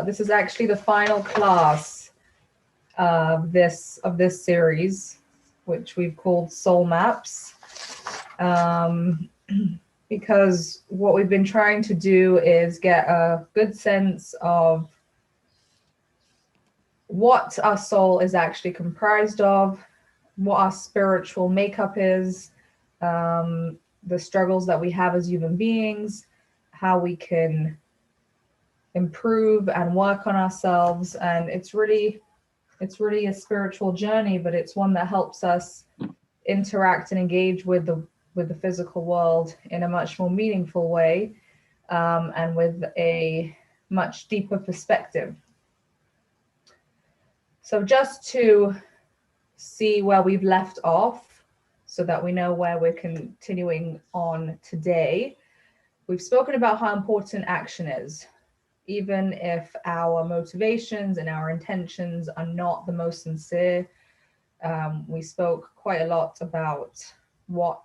this is actually the final class of this series, which we've called Soul Maps, because what we've been trying to do is get a good sense of what our soul is actually comprised of, what our spiritual makeup is, the struggles that we have as human beings, how we can improve and work on ourselves. And it's really a spiritual journey, but it's one that helps us interact and engage with the physical world in a much more meaningful way, and with a much deeper perspective. So just to see where we've left off so that we know where we're continuing on today, we've spoken about how important action is. Even if our motivations and our intentions are not the most sincere, we spoke quite a lot about what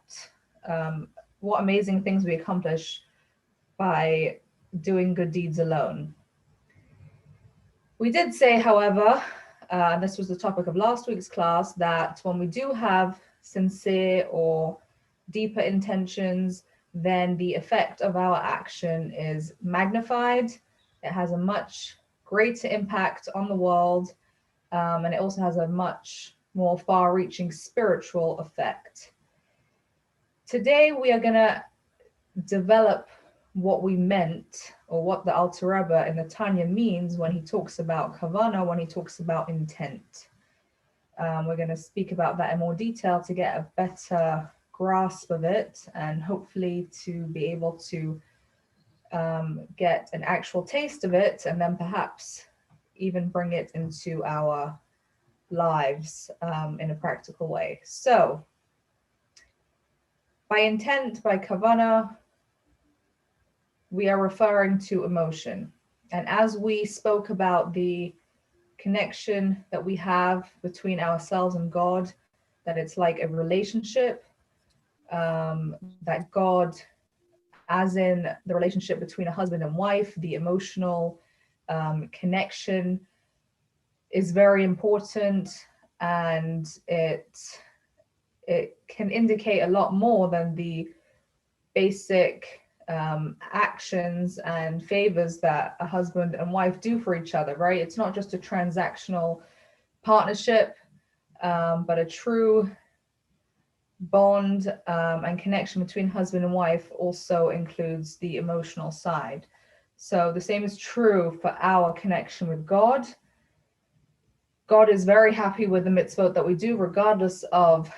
amazing things we accomplish by doing good deeds alone. We did say, however, this was the topic of last week's class, that when we do have sincere or deeper intentions, then the effect of our action is magnified. It has a much greater impact on the world, and it also has a much more far-reaching spiritual effect. Today, we are going to develop what we meant, or what the Alter Rebbe in the Tanya means when he talks about kavanah, when he talks about intent. We're going to speak about that in more detail to get a better grasp of it, and hopefully to be able to get an actual taste of it, and then perhaps even bring it into our lives in a practical way. So, by intent, by kavanah, we are referring to emotion. And as we spoke about the connection that we have between ourselves and God, that it's like a relationship, that God, as in the relationship between a husband and wife, the emotional connection is very important, and it can indicate a lot more than the basic actions and favors that a husband and wife do for each other, right? It's not just a transactional partnership, but a true bond and connection between husband and wife also includes the emotional side. So the same is true for our connection with God. God is very happy with the mitzvot that we do, regardless of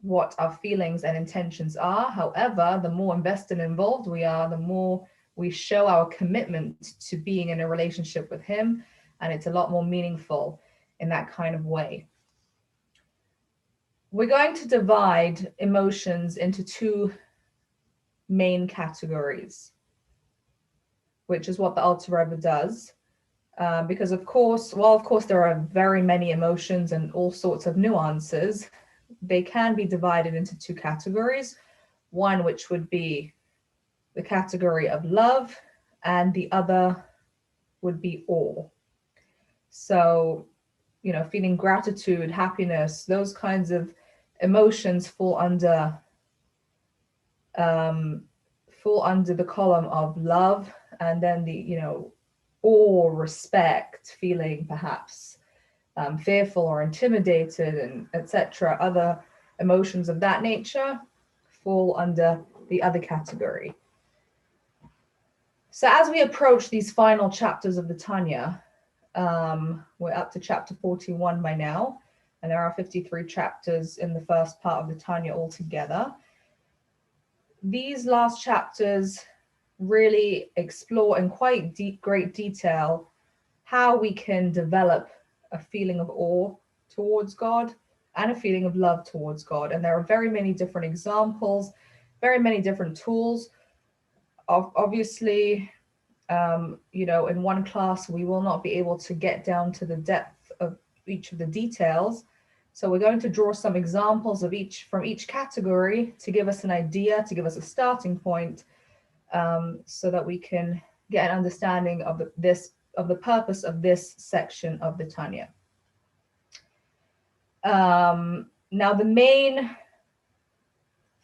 what our feelings and intentions are. However, the more invested and involved we are, the more we show our commitment to being in a relationship with Him, and it's a lot more meaningful in that kind of way. We're going to divide emotions into two main categories, which is what the Alter Rebbe does. Because of course there are very many emotions and all sorts of nuances, they can be divided into two categories. One which would be the category of love, and the other would be awe. So, feeling gratitude, happiness, those kinds of emotions fall under the column of love, and then the awe, respect, feeling perhaps fearful or intimidated, and etc. Other emotions of that nature fall under the other category. So as we approach these final chapters of the Tanya, we're up to chapter 41 by now, and there are 53 chapters in the first part of the Tanya altogether. These last chapters really explore in quite great detail how we can develop a feeling of awe towards God and a feeling of love towards God. And there are very many different examples, very many different tools. Obviously, in one class, we will not be able to get down to the depth of each of the details. So we're going to draw some examples of from each category to give us an idea, to give us a starting point, so that we can get an understanding of the purpose of this section of the Tanya. Now, the main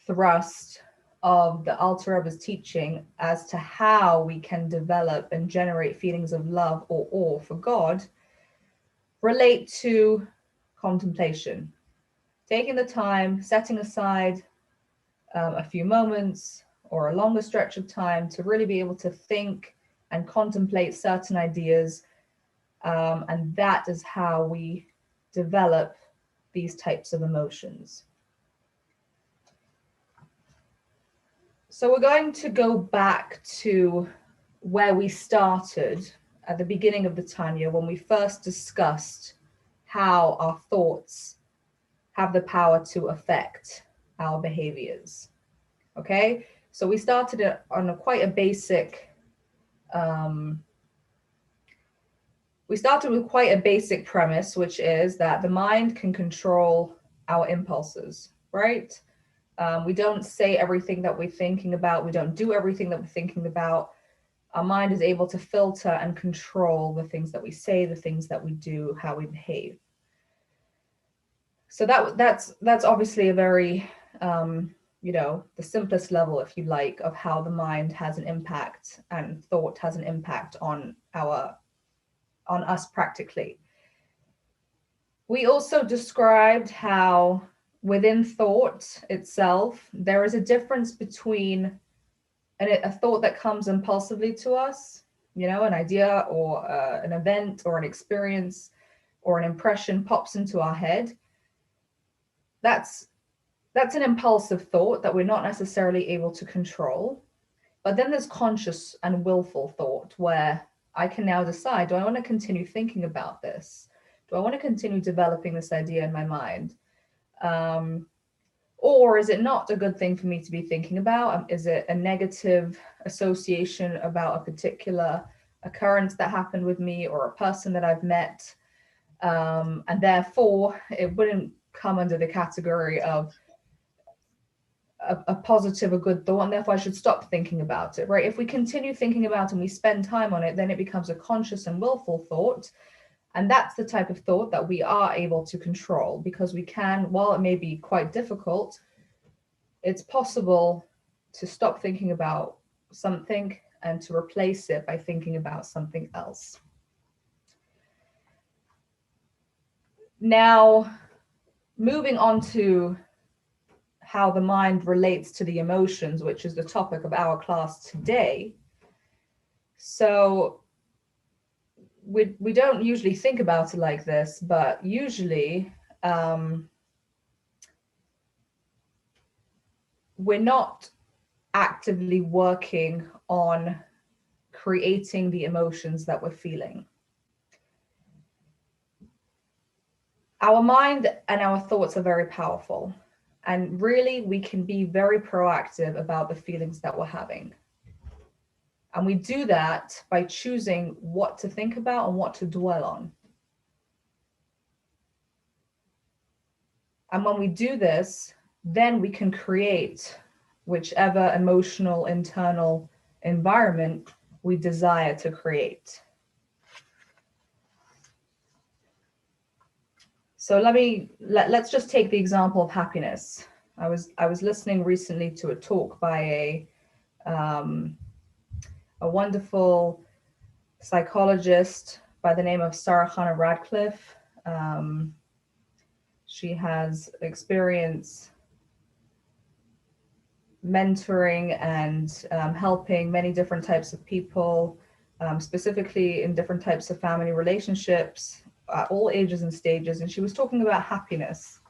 thrust of the Alter Rebbe's teaching as to how we can develop and generate feelings of love or awe for God relate to contemplation. Taking the time, setting aside a few moments or a longer stretch of time to really be able to think and contemplate certain ideas. And that is how we develop these types of emotions. So we're going to go back to where we started at the beginning of the Tanya, when we first discussed how our thoughts have the power to affect our behaviors. Okay, so we started on quite a basic, we started with quite a basic premise, which is that the mind can control our impulses, right? We don't say everything that we're thinking about. We don't do everything that we're thinking about. Our mind is able to filter and control the things that we say, the things that we do, how we behave. So that's obviously a very, the simplest level, if you like, of how the mind has an impact and thought has an impact on us practically. We also described how within thought itself, there is a difference between a thought that comes impulsively to us, an idea or an event or an experience or an impression pops into our head. That's an impulsive thought that we're not necessarily able to control. But then there's conscious and willful thought, where I can now decide, do I want to continue thinking about this? Do I want to continue developing this idea in my mind? Or is it not a good thing for me to be thinking about? Is it a negative association about a particular occurrence that happened with me or a person that I've met? And therefore, it wouldn't come under the category of a positive, a good thought, and therefore I should stop thinking about it, right? If we continue thinking about it and we spend time on it, then it becomes a conscious and willful thought. And that's the type of thought that we are able to control, because we can, while it may be quite difficult, it's possible to stop thinking about something and to replace it by thinking about something else. Now, moving on to how the mind relates to the emotions, which is the topic of our class today. So we don't usually think about it like this, but usually we're not actively working on creating the emotions that we're feeling. Our mind and our thoughts are very powerful. And really, we can be very proactive about the feelings that we're having. And we do that by choosing what to think about and what to dwell on. And when we do this, then we can create whichever emotional internal environment we desire to create. So let's just take the example of happiness. I was listening recently to a talk by a wonderful psychologist by the name of Sarah Hannah Radcliffe. She has experience mentoring and helping many different types of people, specifically in different types of family relationships, at all ages and stages. And she was talking about happiness.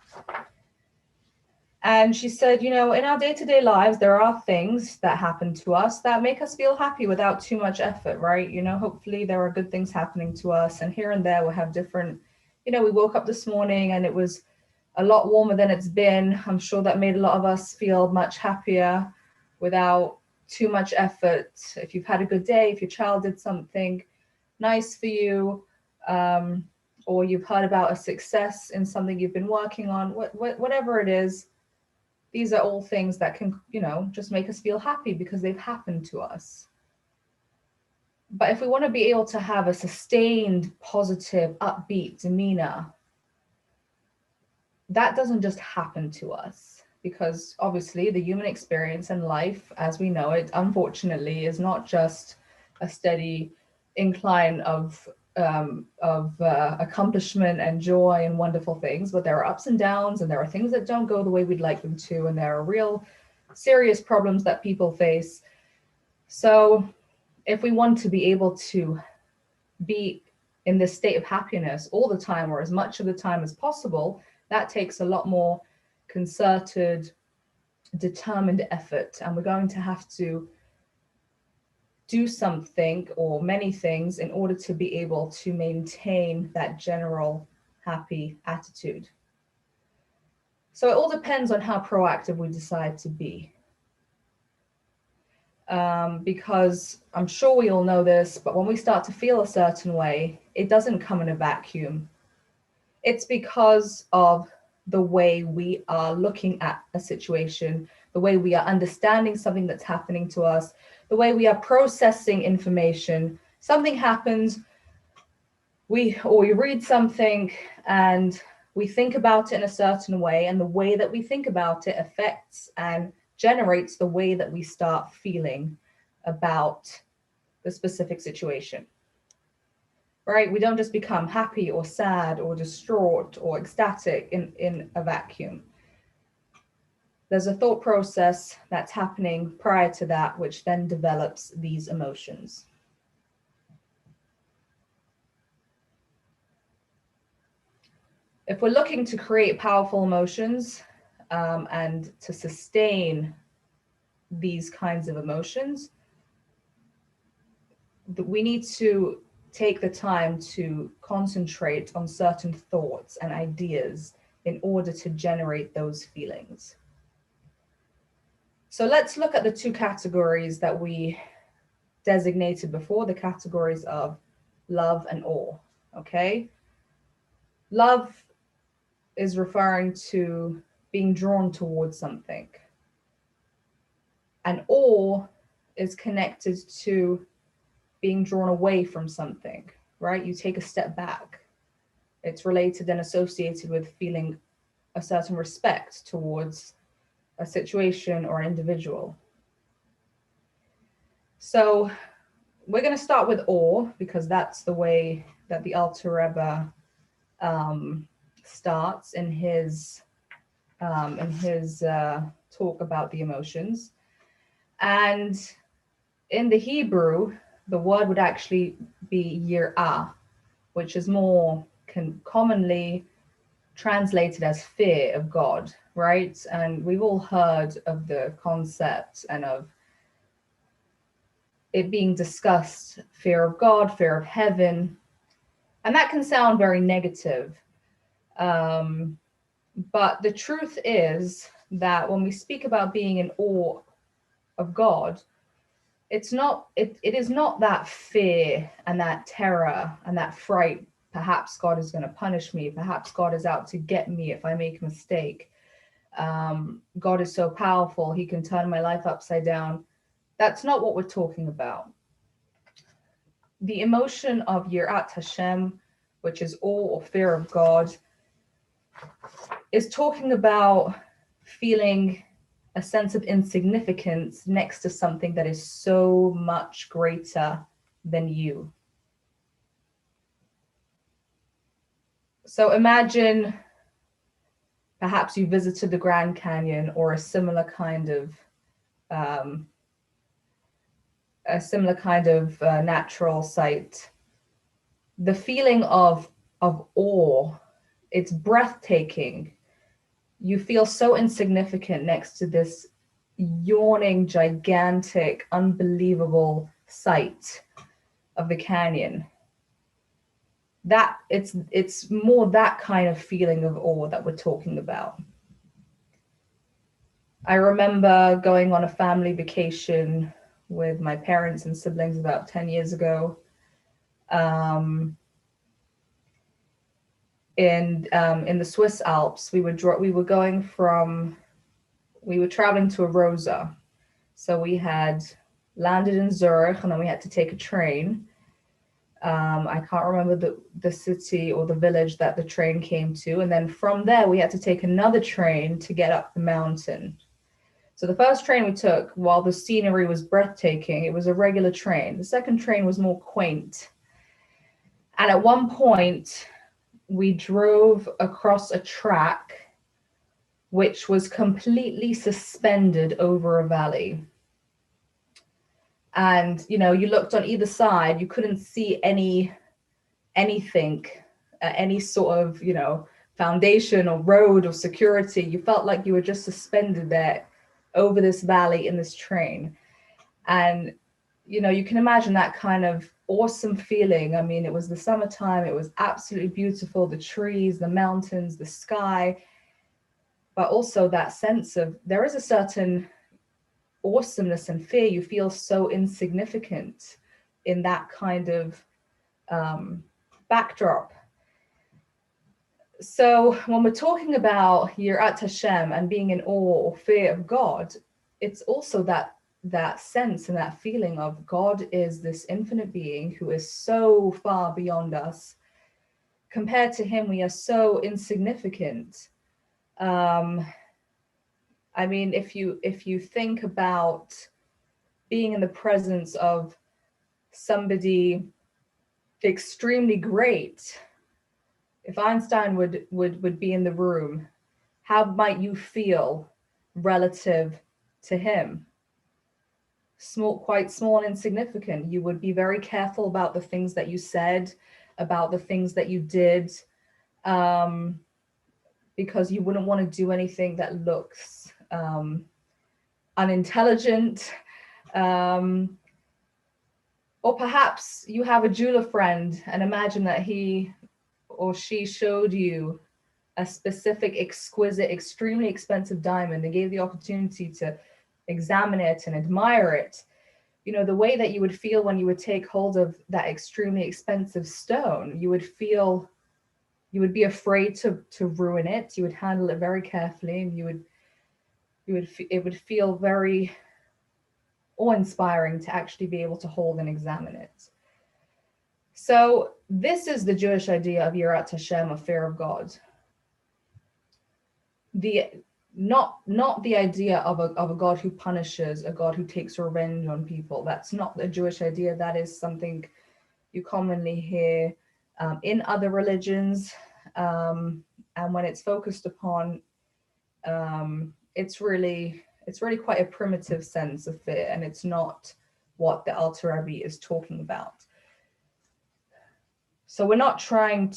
And she said, in our day-to-day lives, there are things that happen to us that make us feel happy without too much effort, right? Hopefully there are good things happening to us. And here and there we'll have different, we woke up this morning and it was a lot warmer than it's been. I'm sure that made a lot of us feel much happier without too much effort. If you've had a good day, if your child did something nice for you, or you've heard about a success in something you've been working on, whatever it is, these are all things that can, just make us feel happy because they've happened to us. But if we want to be able to have a sustained, positive, upbeat demeanor, that doesn't just happen to us, because obviously the human experience and life as we know it, unfortunately, is not just a steady incline of accomplishment and joy and wonderful things, but there are ups and downs, and there are things that don't go the way we'd like them to, and there are real serious problems that people face. So if we want to be able to be in this state of happiness all the time, or as much of the time as possible, that takes a lot more concerted, determined effort. And we're going to have to do something or many things in order to be able to maintain that general happy attitude. So it all depends on how proactive we decide to be. Because I'm sure we all know this, but when we start to feel a certain way, it doesn't come in a vacuum. It's because of the way we are looking at a situation, the way we are understanding something that's happening to us, the way we are processing information. Something happens, we read something and we think about it in a certain way, and the way that we think about it affects and generates the way that we start feeling about the specific situation. Right? We don't just become happy or sad or distraught or ecstatic in a vacuum. There's a thought process that's happening prior to that, which then develops these emotions. If we're looking to create powerful emotions and to sustain these kinds of emotions, we need to take the time to concentrate on certain thoughts and ideas in order to generate those feelings. So let's look at the two categories that we designated before, the categories of love and awe, okay? Love is referring to being drawn towards something. And awe is connected to being drawn away from something, right? You take a step back. It's related and associated with feeling a certain respect towards a situation or an individual. So we're going to start with awe, because that's the way that the Alter Rebbe starts in his talk about the emotions. And in the Hebrew, the word would actually be yirah, which is more commonly translated as fear of God, right? And we've all heard of the concept and of it being discussed, fear of God, fear of heaven. And that can sound very negative. But the truth is that when we speak about being in awe of God, it is not that fear and that terror and that fright. Perhaps God is going to punish me. Perhaps God is out to get me if I make a mistake. God is so powerful, he can turn my life upside down. That's not what we're talking about. The emotion of Yirat Hashem, which is awe or fear of God, is talking about feeling a sense of insignificance next to something that is so much greater than you. So imagine perhaps you visited the Grand Canyon or a similar kind of natural site. The feeling of awe, it's breathtaking. You feel so insignificant next to this yawning, gigantic, unbelievable sight of the canyon. That it's more that kind of feeling of awe that we're talking about. I remember going on a family vacation with my parents and siblings about 10 years ago. In the Swiss Alps, we were traveling to Arosa. So we had landed in Zurich, and then we had to take a train. I can't remember the city or the village that the train came to. And then from there, we had to take another train to get up the mountain. So the first train we took, while the scenery was breathtaking, it was a regular train. The second train was more quaint. And at one point, we drove across a track which was completely suspended over a valley. And, you looked on either side, you couldn't see anything, any sort of, foundation or road or security. You felt like you were just suspended there over this valley in this train. And, you can imagine that kind of awesome feeling. I mean, it was the summertime. It was absolutely beautiful. The trees, the mountains, the sky, but also that sense of there is a certain awesomeness and fear. You feel so insignificant in that kind of backdrop. So when we're talking about Yirat Hashem and being in awe or fear of God, it's also that sense and that feeling of God is this infinite being who is so far beyond us. Compared to him, we are so insignificant. I mean, if you think about being in the presence of somebody extremely great, if Einstein would be in the room, how might you feel relative to him? Quite small and insignificant. You would be very careful about the things that you said, about the things that you did, because you wouldn't want to do anything that looks unintelligent. Or perhaps you have a jeweler friend and imagine that he or she showed you a specific, exquisite, extremely expensive diamond and gave the opportunity to examine it and admire it. The way that you would feel when you would take hold of that extremely expensive stone, you would be afraid to ruin it. You would handle it very carefully, and it would feel very awe-inspiring to actually be able to hold and examine it. So this is the Jewish idea of Yirat Hashem, of fear of God. Not the idea of a God who punishes, a God who takes revenge on people. That's not the Jewish idea. That is something you commonly hear in other religions, and when it's focused upon, it's really quite a primitive sense of fear, and it's not what the Alter Rebbe is talking about. So we're not talking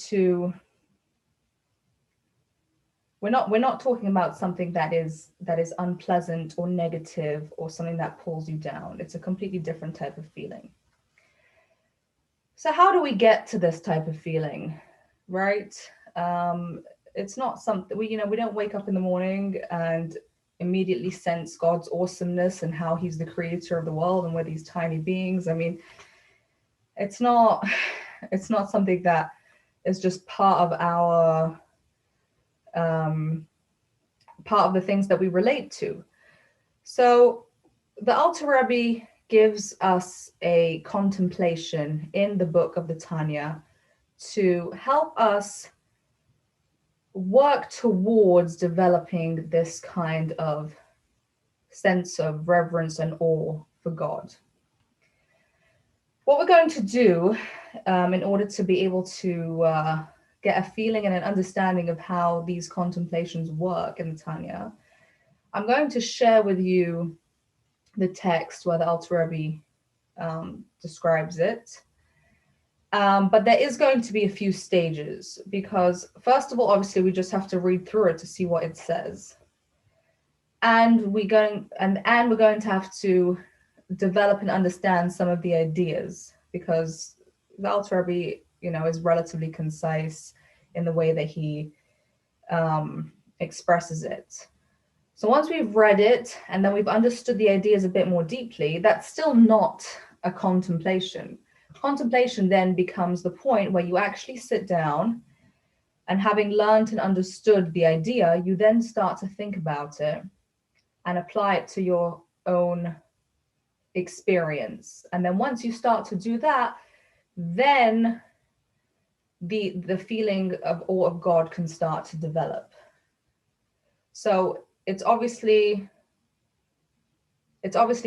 about something that is unpleasant or negative or something that pulls you down. It's a completely different type of feeling. So how do we get to this type of feeling, right? It's not something we don't wake up in the morning and immediately sense God's awesomeness and how he's the creator of the world and we're these tiny beings. I mean, it's not something that is just part of our part of the things that we relate to. So the Alter Rebbe gives us a contemplation in the book of the Tanya to help us work towards developing this kind of sense of reverence and awe for God. What we're going to do in order to be able to get a feeling and an understanding of how these contemplations work in the Tanya, I'm going to share with you the text where the Alter Rebbe describes it. But there is going to be a few stages, because first of all, obviously, we just have to read through it to see what it says. And we're going to have to develop and understand some of the ideas, because the Alter Rebbe, is relatively concise in the way that he expresses it. So once we've read it and then we've understood the ideas a bit more deeply, that's still not a contemplation. Contemplation then becomes the point where you actually sit down and, having learned and understood the idea, you then start to think about it and apply it to your own experience. And then once you start to do that, then the feeling of awe of God can start to develop. So it's obviously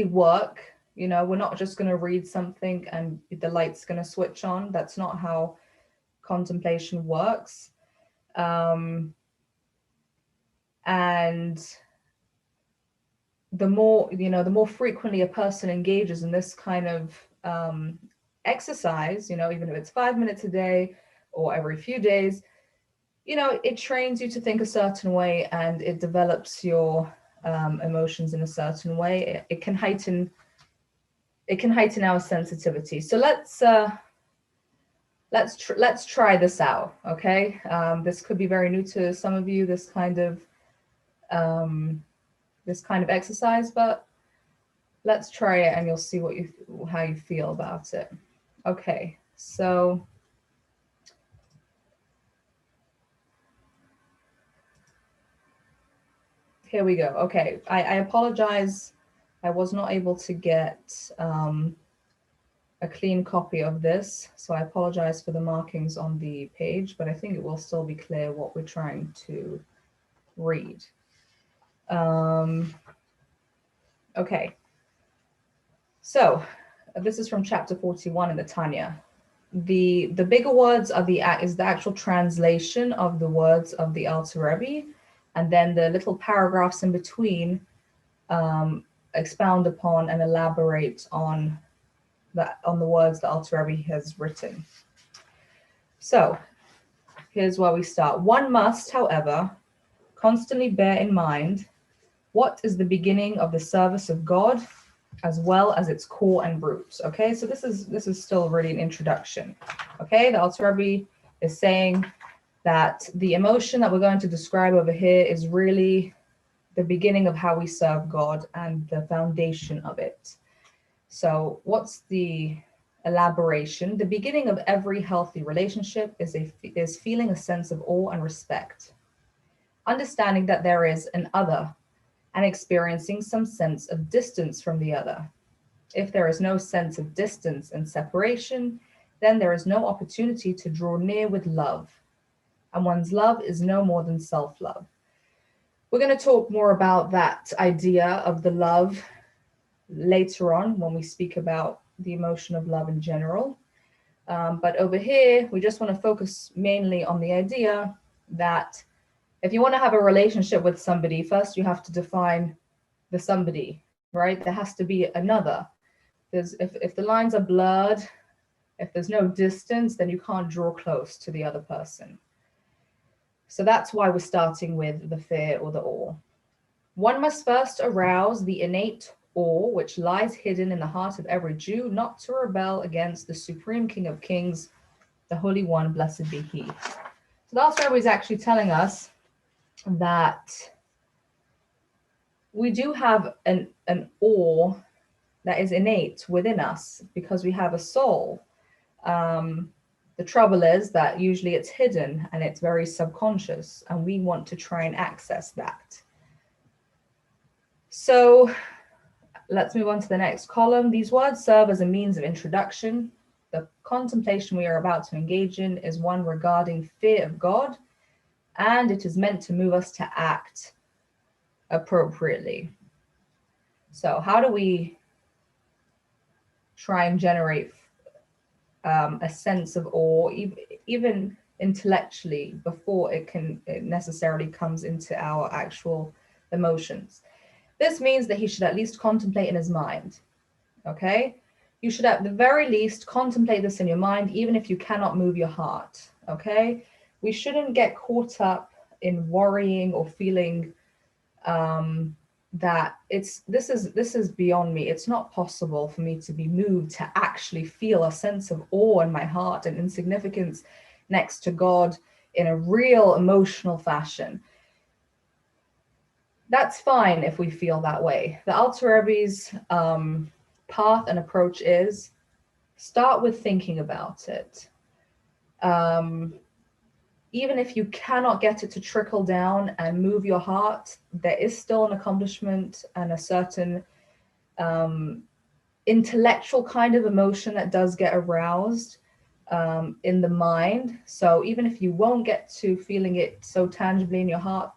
work. You know, we're not just going to read something and the light's going to switch on. That's not how contemplation works. And the more frequently a person engages in this kind of exercise, even if it's 5 minutes a day or every few days, it trains you to think a certain way, and it develops your emotions in a certain way. It can heighten our sensitivity. So let's try this out. Okay, this could be very new to some of you, this kind of exercise, but let's try it and you'll see how you feel about it. Okay, so here we go. Okay, I apologize. I was not able to get a clean copy of this, so I apologize for the markings on the page, but I think it will still be clear what we're trying to read. Okay, so this is from chapter 41 in the Tanya. The bigger words is the actual translation of the words of the Alter Rebbe, and then the little paragraphs in between expound upon and elaborate on the words that Alter Rebbe has written. So here's where we start. One must, however, constantly bear in mind what is the beginning of the service of God, as well as its core and roots. Okay, so this is still really an introduction. Okay, the Alter Rebbe is saying that the emotion that we're going to describe over here is really the beginning of how we serve God and the foundation of it. So what's the elaboration? The beginning of every healthy relationship is feeling a sense of awe and respect, understanding that there is an other, and experiencing some sense of distance from the other. If there is no sense of distance and separation, then there is no opportunity to draw near with love, and one's love is no more than self-love. We're going to talk more about that idea of the love later on when we speak about the emotion of love in general. But over here, we just want to focus mainly on the idea that if you want to have a relationship with somebody, first you have to define the somebody, right? There has to be another. If the lines are blurred, if there's no distance, then you can't draw close to the other person. So that's why we're starting with the fear or the awe. One must first arouse the innate awe which lies hidden in the heart of every Jew, not to rebel against the Supreme King of Kings, the Holy One, blessed be He. So the Alter Rebbe is actually telling us that we do have an awe that is innate within us because we have a soul. The trouble is that usually it's hidden and it's very subconscious, and we want to try and access that. So let's move on to the next column. These words serve as a means of introduction. The contemplation we are about to engage in is one regarding fear of God, and it is meant to move us to act appropriately. So how do we try and generate a sense of awe, even intellectually, before it necessarily comes into our actual emotions? This means that he should at least contemplate in his mind. Okay, you should at the very least contemplate this in your mind, even if you cannot move your heart. Okay, we shouldn't get caught up in worrying or feeling that this is beyond me. It's not possible for me to be moved to actually feel a sense of awe in my heart and insignificance next to God in a real emotional fashion. That's fine if we feel that way. The Alter Rebbe's path and approach is start with thinking about it. Even if you cannot get it to trickle down and move your heart, there is still an accomplishment and a certain intellectual kind of emotion that does get aroused in the mind. So even if you won't get to feeling it so tangibly in your heart,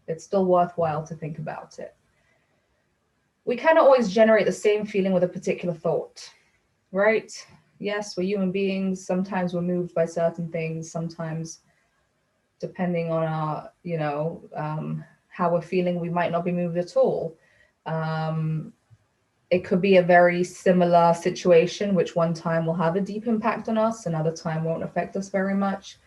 it's still worthwhile to think about it. We cannot always generate the same feeling with a particular thought, right? Yes, we're human beings. Sometimes we're moved by certain things. Sometimes, depending on our, how we're feeling, we might not be moved at all. It could be a very similar situation, which one time will have a deep impact on us, another time won't affect us very much.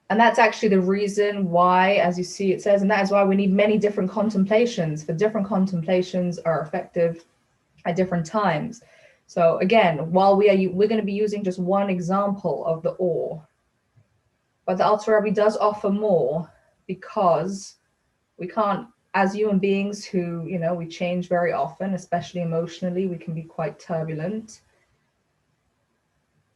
And that's actually the reason why, as you see, it says, and that is why we need many different contemplations, for different contemplations are effective at different times. So again, while we're going to be using just one example of the or, but the Alter Rebbe does offer more, because we can't, as human beings who, we change very often, especially emotionally, we can be quite turbulent.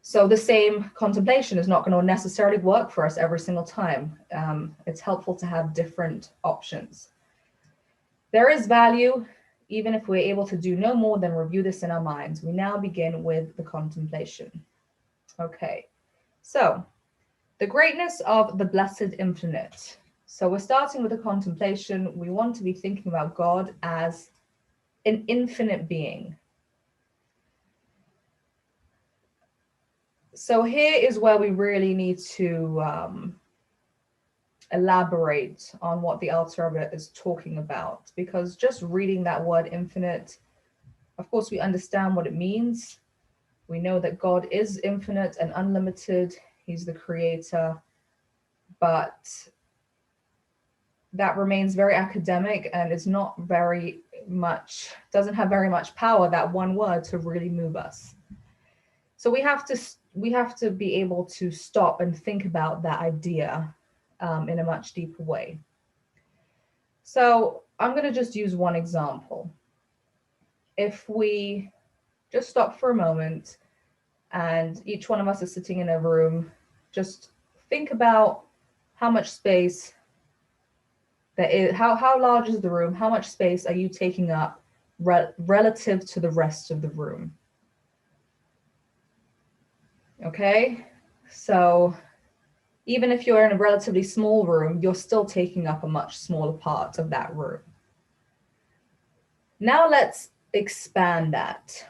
So the same contemplation is not going to necessarily work for us every single time. It's helpful to have different options. There is value, even if we're able to do no more than review this in our minds. We now begin with the contemplation. Okay, so the greatness of the Blessed Infinite. So we're starting with the contemplation. We want to be thinking about God as an infinite being. So here is where we really need to elaborate on what the Alter Rebbe is talking about, because just reading that word infinite, of course, we understand what it means. We know that God is infinite and unlimited. He's the creator, but that remains very academic and is not very much, doesn't have very much power, that one word, to really move us. So we have to be able to stop and think about that idea in a much deeper way. So I'm going to just use one example. If we just stop for a moment and each one of us is sitting in a room, just think about how much space there is, how large is the room, how much space are you taking up relative to the rest of the room. Okay, so even if you're in a relatively small room, you're still taking up a much smaller part of that room. Now let's expand that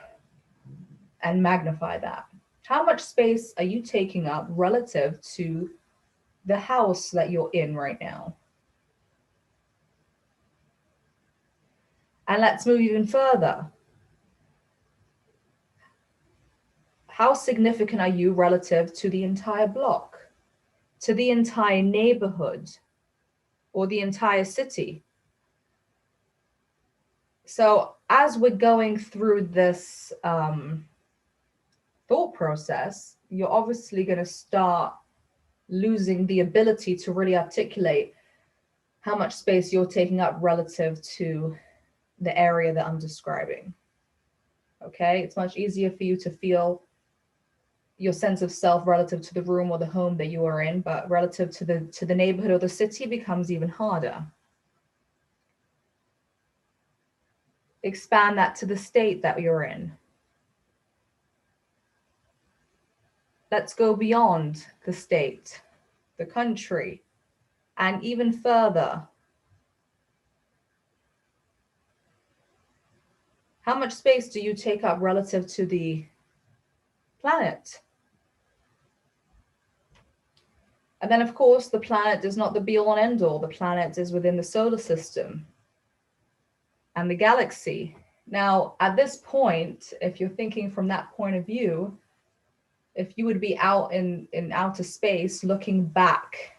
and magnify that. How much space are you taking up relative to the house that you're in right now? And let's move even further. How significant are you relative to the entire block, to the entire neighborhood, or the entire city? So as we're going through this thought process, you're obviously going to start losing the ability to really articulate how much space you're taking up relative to the area that I'm describing. Okay, it's much easier for you to feel your sense of self relative to the room or the home that you are in, but relative to the neighborhood or the city becomes even harder. Expand that to the state that you're in. Let's go beyond the state, the country, and even further. How much space do you take up relative to the planet? And then, of course, the planet is not the be-all and end-all. The planet is within the solar system and the galaxy. Now, at this point, if you're thinking from that point of view, if you would be out in outer space looking back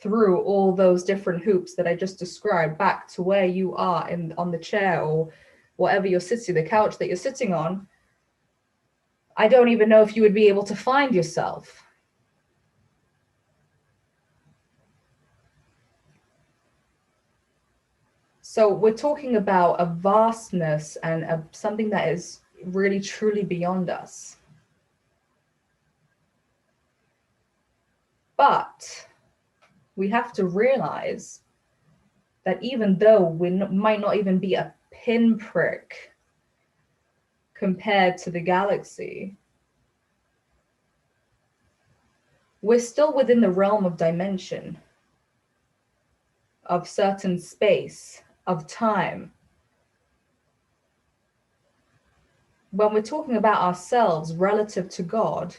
through all those different hoops that I just described, back to where you are on the chair or whatever you're sitting, the couch that you're sitting on, I don't even know if you would be able to find yourself. So we're talking about a vastness and something that is really truly beyond us. But we have to realize that even though we might not even be a pinprick compared to the galaxy, we're still within the realm of dimension, of certain space, of time. When we're talking about ourselves relative to God,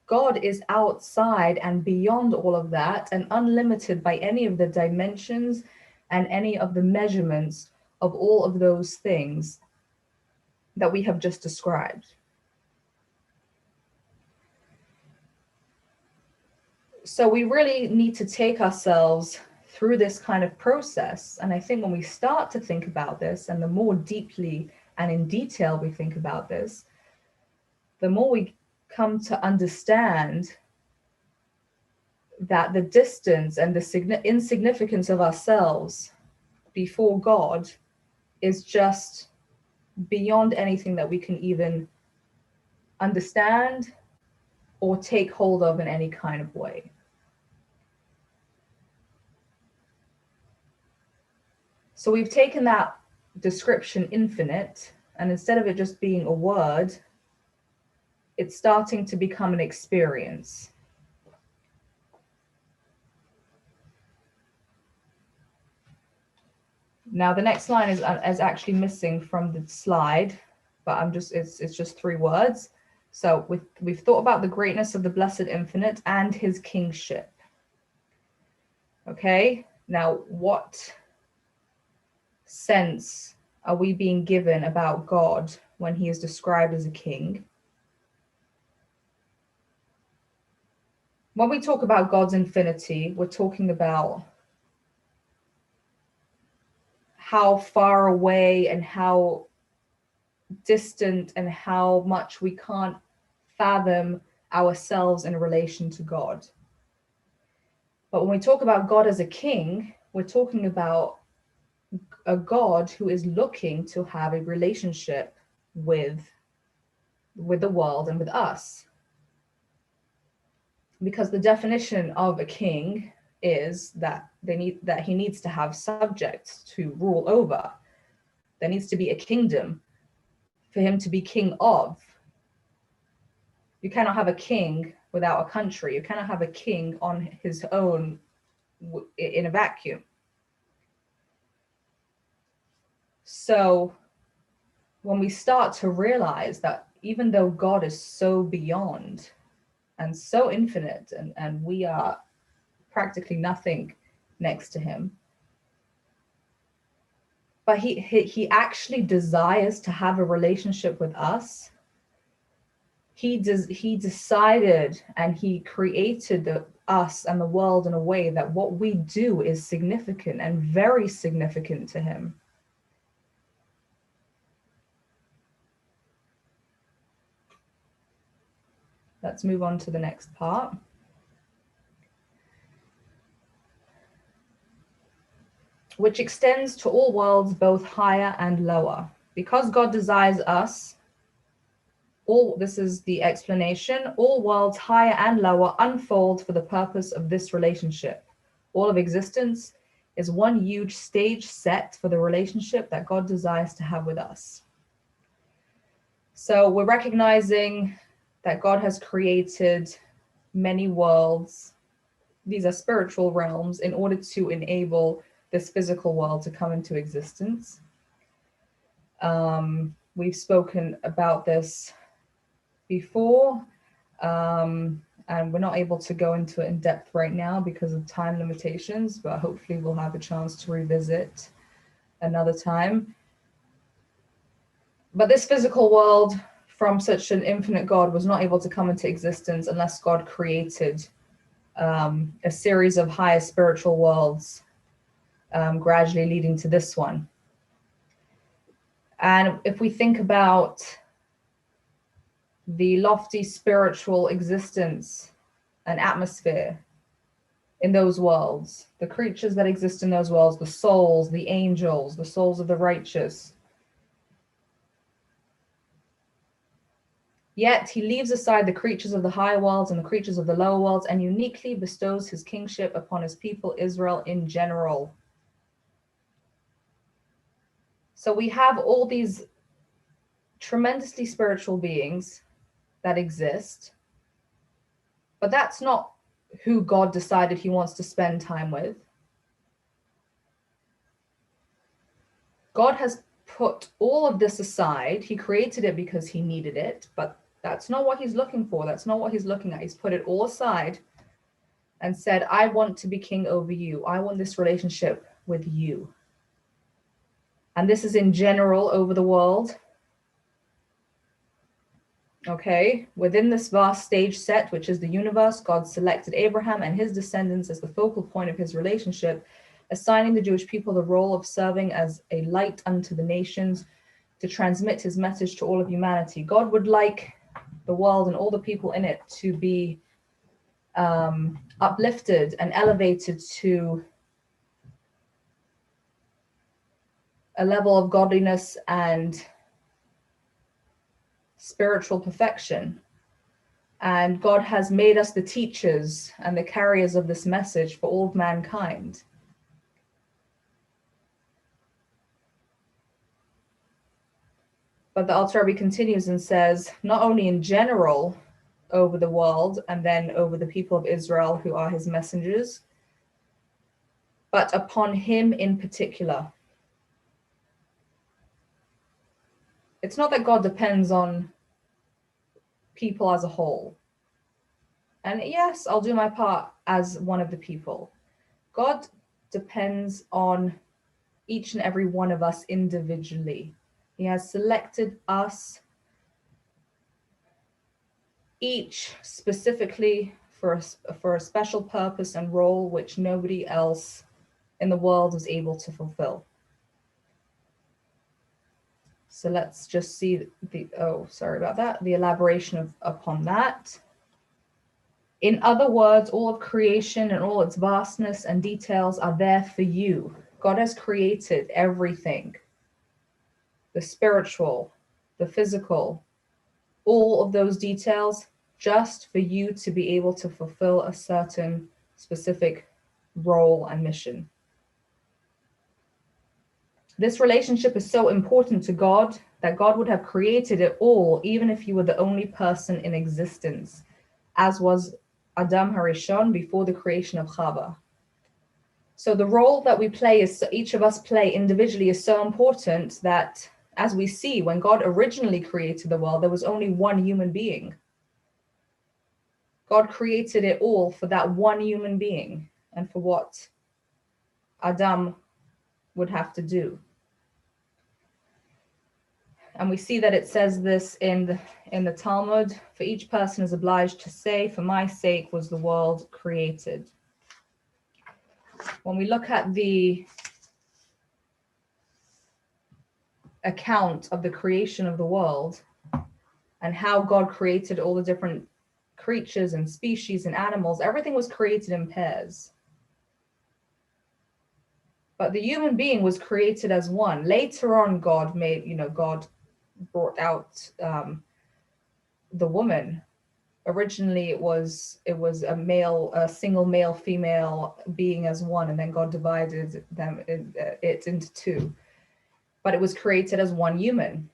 God is outside and beyond all of that and unlimited by any of the dimensions and any of the measurements of all of those things that we have just described. So we really need to take ourselves through this kind of process. And I think when we start to think about this, and the more deeply and in detail we think about this, the more we come to understand that the distance and the insignificance of ourselves before God is just beyond anything that we can even understand or take hold of in any kind of way. So we've taken that description infinite, and instead of it just being a word, it's starting to become an experience. Now the next line is actually missing from the slide, but it's just 3 words. So we've thought about the greatness of the blessed infinite and his kingship. Okay, now what sense are we being given about God when he is described as a king? When we talk about God's infinity, we're talking about how far away and how distant and how much we can't fathom ourselves in relation to God. But when we talk about God as a king, we're talking about a God who is looking to have a relationship with the world and with us. Because the definition of a king is that he needs to have subjects to rule over. There needs to be a kingdom for him to be king of. You cannot have a king without a country. You cannot have a king on his own in a vacuum. So when we start to realize that even though God is so beyond and so infinite, and we are practically nothing next to him, but he actually desires to have a relationship with us. He decided and he created us and the world in a way that what we do is significant and very significant to him. Let's move on to the next part. Which extends to all worlds, both higher and lower. Because God desires us, this is the explanation, all worlds higher and lower unfold for the purpose of this relationship. All of existence is one huge stage set for the relationship that God desires to have with us. So we're recognizing that God has created many worlds. These are spiritual realms in order to enable this physical world to come into existence. We've spoken about this before, and we're not able to go into it in depth right now because of time limitations, but hopefully we'll have a chance to revisit another time. But this physical world from such an infinite God was not able to come into existence unless God created a series of higher spiritual worlds, gradually leading to this one. And if we think about the lofty spiritual existence and atmosphere in those worlds, the creatures that exist in those worlds, the souls, the angels, the souls of the righteous, yet he leaves aside the creatures of the high worlds and the creatures of the lower worlds and uniquely bestows his kingship upon his people Israel in general. So we have all these tremendously spiritual beings that exist, but that's not who God decided he wants to spend time with. God has put all of this aside. He created it because he needed it, but that's not what he's looking for. That's not what he's looking at. He's put it all aside and said, I want to be king over you. I want this relationship with you. And this is in general over the world. Okay, within this vast stage set, which is the universe, God selected Abraham and his descendants as the focal point of his relationship, assigning the Jewish people the role of serving as a light unto the nations to transmit his message to all of humanity. God would like the world and all the people in it to be uplifted and elevated to a level of godliness and spiritual perfection. And God has made us the teachers and the carriers of this message for all of mankind. But the Alter Rebbe continues and says, not only in general over the world and then over the people of Israel who are his messengers, but upon him in particular. It's not that God depends on people as a whole. And yes, I'll do my part as one of the people. God depends on each and every one of us individually. He has selected us each specifically for a special purpose and role which nobody else in the world is able to fulfill. So let's just see the elaboration upon that. In other words, all of creation and all its vastness and details are there for you. God has created everything, the spiritual, the physical, all of those details just for you to be able to fulfill a certain specific role and mission. This relationship is so important to God that God would have created it all, even if you were the only person in existence, as was Adam Harishon before the creation of Chava. So the role that we play, each of us play individually, is so important that, as we see, when God originally created the world, there was only one human being. God created it all for that one human being and for what Adam would have to do. And we see that it says this in the Talmud, for each person is obliged to say, for my sake was the world created. When we look at the account of the creation of the world and how God created all the different creatures and species and animals, everything was created in pairs. But the human being was created as one. Later on, God brought out the woman. Originally, it was a single male, female being as one, and then God divided it into two. But it was created as one human.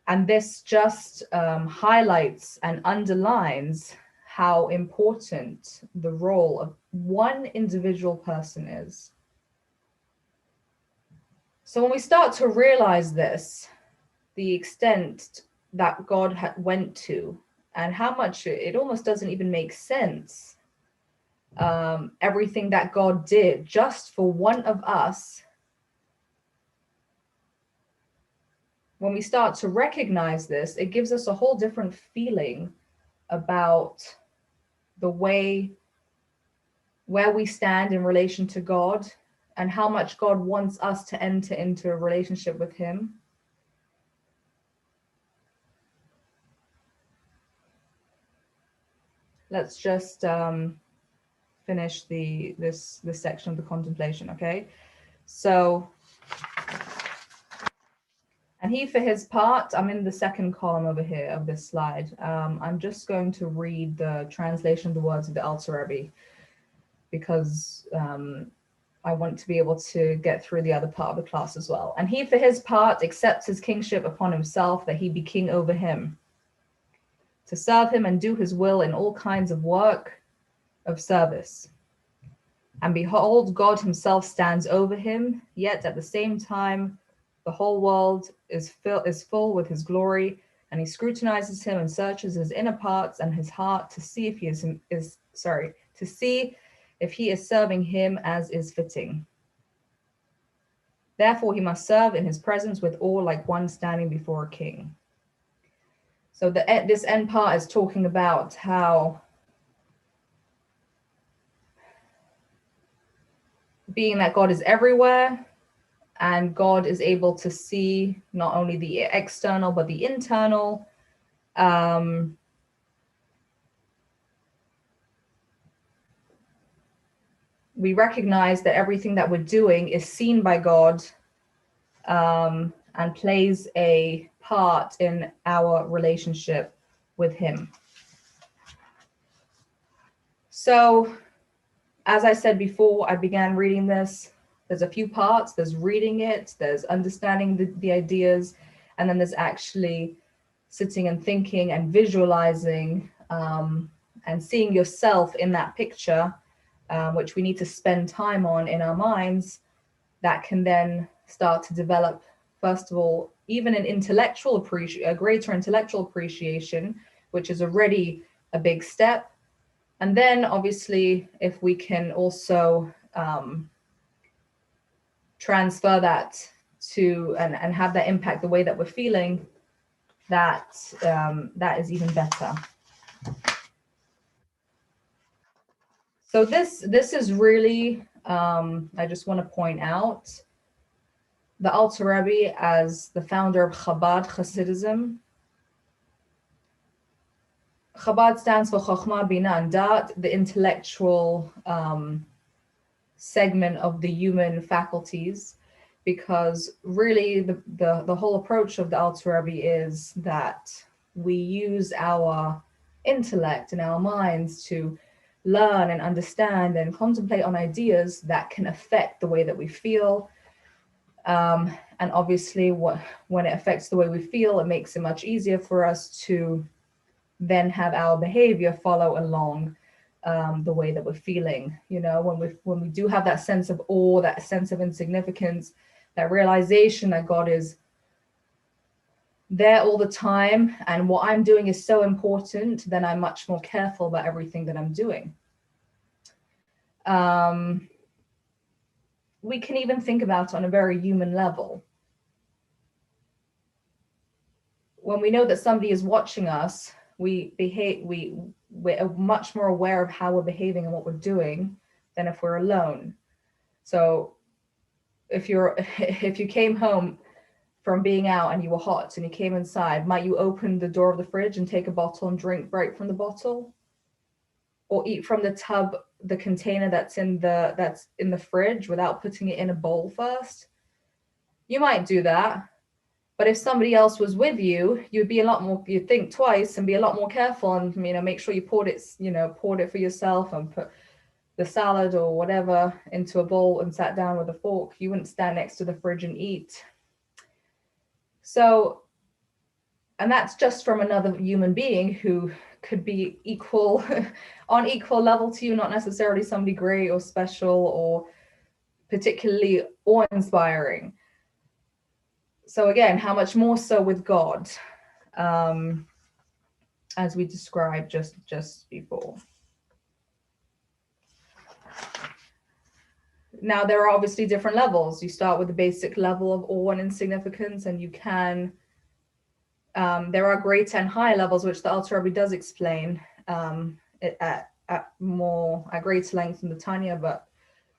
And this just highlights and underlines how important the role of one individual person is. So when we start to realize this, the extent that God went to, and how much it almost doesn't even make sense, everything that God did just for one of us, when we start to recognize this, it gives us a whole different feeling about the way where we stand in relation to God and how much God wants us to enter into a relationship with him. Let's just finish this section of the contemplation, okay? So, and he, for his part, I'm in the second column over here of this slide. I'm just going to read the translation of the words of the Alter Rebbe, because I want to be able to get through the other part of the class as well. And he, for his part, accepts his kingship upon himself, that he be king over him, to serve him and do his will in all kinds of work of service. And behold, God himself stands over him, yet at the same time, the whole world is full with his glory, and he scrutinizes him and searches his inner parts and his heart to see if he is serving him as is fitting. Therefore, he must serve in his presence with awe, like one standing before a king. So this end part is talking about how being that God is everywhere, and God is able to see not only the external, but the internal. We recognize that everything that we're doing is seen by God, and plays a part in our relationship with him. So, as I said before, I began reading this. There's a few parts. There's reading it, there's understanding the ideas, and then there's actually sitting and thinking and visualizing, and seeing yourself in that picture, which we need to spend time on in our minds. That can then start to develop, first of all, even a greater intellectual appreciation, which is already a big step. And then obviously, if we can also transfer that to and have that impact the way that we're feeling, that is even better. So this is really, I just want to point out, the Alter Rebbe, as the founder of Chabad Hasidism. Chabad stands for Chokhmah, Bina, and Dat, the intellectual segment of the human faculties, because really the whole approach of the Alter Rebbe is that we use our intellect and our minds to learn and understand and contemplate on ideas that can affect the way that we feel. And obviously, when it affects the way we feel, it makes it much easier for us to then have our behavior follow along the way that we're feeling. You know, when we do have that sense of awe, that sense of insignificance, that realization that God is there all the time, and what I'm doing is so important, then I'm much more careful about everything that I'm doing. We can even think about it on a very human level. When we know that somebody is watching us, we're much more aware of how we're behaving and what we're doing than if we're alone. So if you came home from being out and you were hot and you came inside, might you open the door of the fridge and take a bottle and drink right from the bottle? Or eat from the tub, the container that's in the fridge, without putting it in a bowl first? You might do that. But if somebody else was with you, you'd think twice and be a lot more careful, and make sure you poured it for yourself and put the salad or whatever into a bowl and sat down with a fork. You wouldn't stand next to the fridge and eat. So, and that's just from another human being who could be on equal level to you, not necessarily somebody great or special or particularly awe-inspiring. So again, how much more so with God, as we described just before. Now, there are obviously different levels. You start with the basic level of awe and insignificance, and you can, there are greater and higher levels, which the Alter Rebbe does explain at greater length in the Tanya, but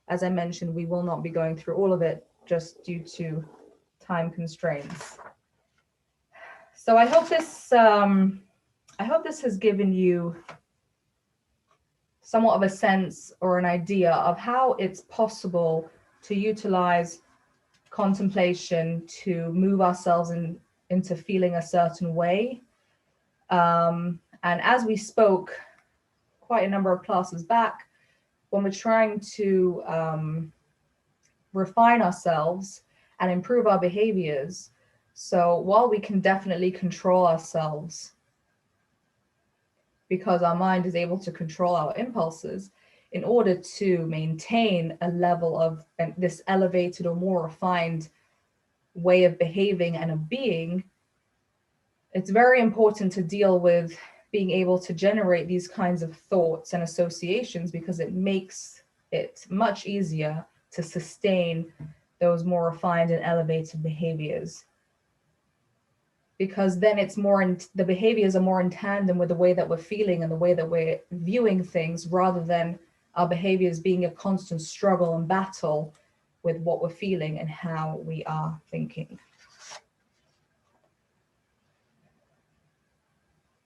as I mentioned, we will not be going through all of it just due to time constraints. So I hope this has given you somewhat of a sense or an idea of how it's possible to utilize contemplation to move ourselves into feeling a certain way. And as we spoke quite a number of classes back, when we're trying to refine ourselves and improve our behaviors. So while we can definitely control ourselves, because our mind is able to control our impulses, in order to maintain a level of this elevated or more refined way of behaving and of being, it's very important to deal with being able to generate these kinds of thoughts and associations, because it makes it much easier to sustain those more refined and elevated behaviors. Because then it's more, the behaviors are more in tandem with the way that we're feeling and the way that we're viewing things, rather than our behaviors being a constant struggle and battle with what we're feeling and how we are thinking.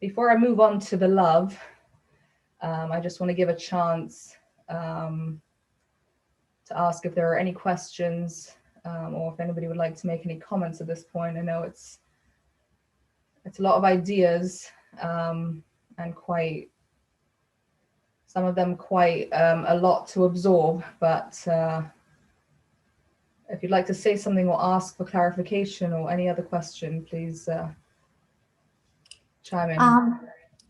Before I move on to the love, I just want to give a chance to ask if there are any questions, or if anybody would like to make any comments at this point. I know it's a lot of ideas, and quite, some of them quite a lot to absorb, but if you'd like to say something or ask for clarification or any other question, please chime in.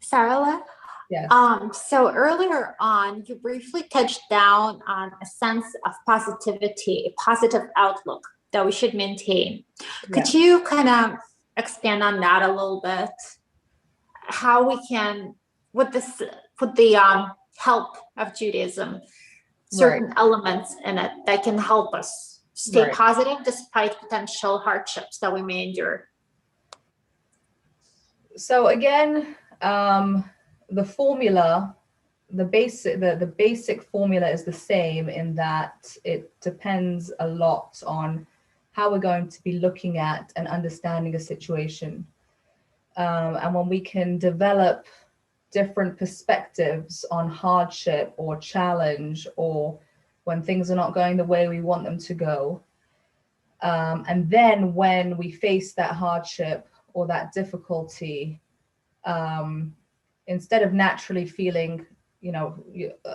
Sarah? Yes. So earlier on, you briefly touched down on a sense of positivity, a positive outlook that we should maintain. Could you kind of expand on that a little bit? How we can, with the help of Judaism, certain elements in it that can help us stay positive despite potential hardships that we may endure. So again, the formula, the basic formula is the same, in that it depends a lot on how we're going to be looking at and understanding a situation. And when we can develop different perspectives on hardship or challenge, or when things are not going the way we want them to go, and then when we face that hardship or that difficulty, instead of naturally feeling,